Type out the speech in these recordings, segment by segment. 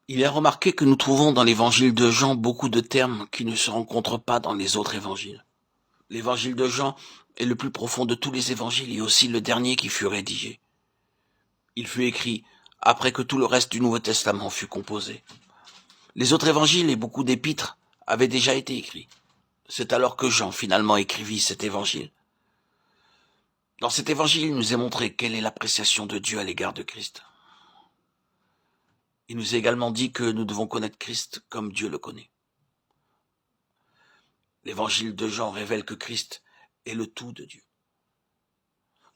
Il est remarqué que nous trouvons dans l'évangile de Jean beaucoup de termes qui ne se rencontrent pas dans les autres évangiles. L'évangile de Jean est le plus profond de tous les évangiles et aussi le dernier qui fut rédigé. Il fut écrit après que tout le reste du Nouveau Testament fut composé. Les autres évangiles et beaucoup d'épîtres avaient déjà été écrits. C'est alors que Jean finalement écrivit cet évangile. Dans cet évangile, il nous est montré quelle est l'appréciation de Dieu à l'égard de Christ. Il nous est également dit que nous devons connaître Christ comme Dieu le connaît. L'évangile de Jean révèle que Christ est le tout de Dieu.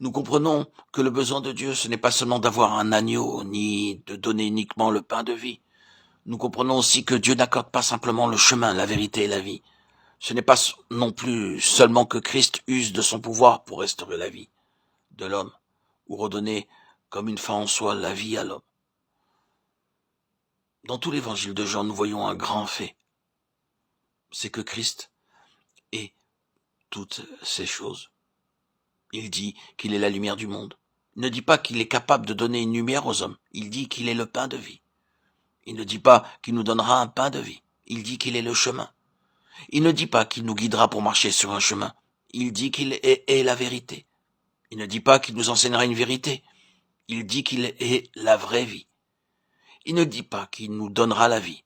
Nous comprenons que le besoin de Dieu, ce n'est pas seulement d'avoir un agneau, ni de donner uniquement le pain de vie. Nous comprenons aussi que Dieu n'accorde pas simplement le chemin, la vérité et la vie. Ce n'est pas non plus seulement que Christ use de son pouvoir pour restaurer la vie de l'homme, ou redonner comme une fin en soi la vie à l'homme. Dans tout l'évangile de Jean, nous voyons un grand fait. C'est que Christ est toutes ces choses. Il dit qu'il est la lumière du monde. Il ne dit pas qu'il est capable de donner une lumière aux hommes. Il dit qu'il est le pain de vie. Il ne dit pas qu'il nous donnera un pain de vie. Il dit qu'il est le chemin. Il ne dit pas qu'il nous guidera pour marcher sur un chemin. Il dit qu'il est la vérité. Il ne dit pas qu'il nous enseignera une vérité. Il dit qu'il est la vraie vie. Il ne dit pas qu'il nous donnera la vie.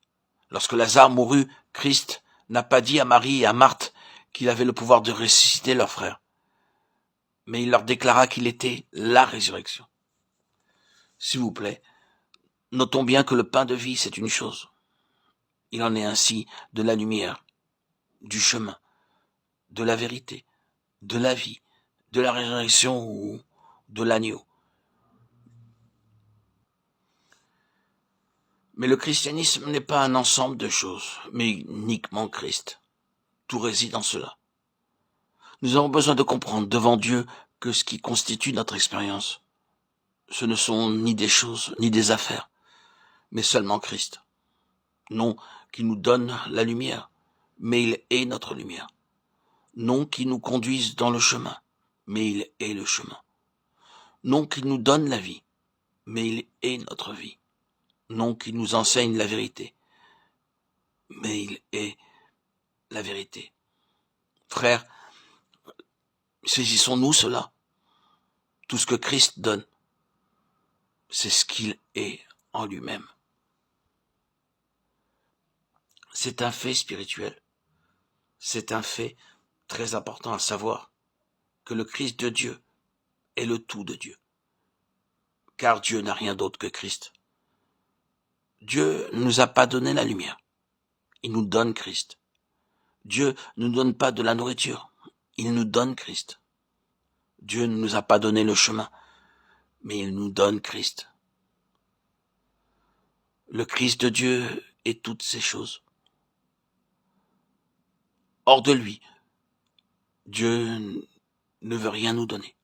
Lorsque Lazare mourut, Christ n'a pas dit à Marie et à Marthe qu'il avait le pouvoir de ressusciter leur frère. Mais il leur déclara qu'il était la résurrection. S'il vous plaît, notons bien que le pain de vie, c'est une chose. Il en est ainsi de la lumière, du chemin, de la vérité, de la vie, de la résurrection ou de l'agneau. Mais le christianisme n'est pas un ensemble de choses, mais uniquement Christ. Tout réside en cela. Nous avons besoin de comprendre devant Dieu que ce qui constitue notre expérience, ce ne sont ni des choses, ni des affaires, mais seulement Christ. Non qui nous donne la lumière, mais il est notre lumière. Non qui nous conduise dans le chemin, mais il est le chemin. Non qui nous donne la vie, mais il est notre vie. Non qui nous enseigne la vérité, mais il est la vérité. Frères, saisissons-nous cela. Tout ce que Christ donne, c'est ce qu'il est en lui-même. C'est un fait spirituel. C'est un fait très important à savoir que le Christ de Dieu est le tout de Dieu. Car Dieu n'a rien d'autre que Christ. Dieu ne nous a pas donné la lumière. Il nous donne Christ. Dieu ne nous donne pas de la nourriture. Il nous donne Christ. Dieu ne nous a pas donné le chemin, mais il nous donne Christ. Le Christ de Dieu est toutes ces choses. Hors de lui, Dieu ne veut rien nous donner.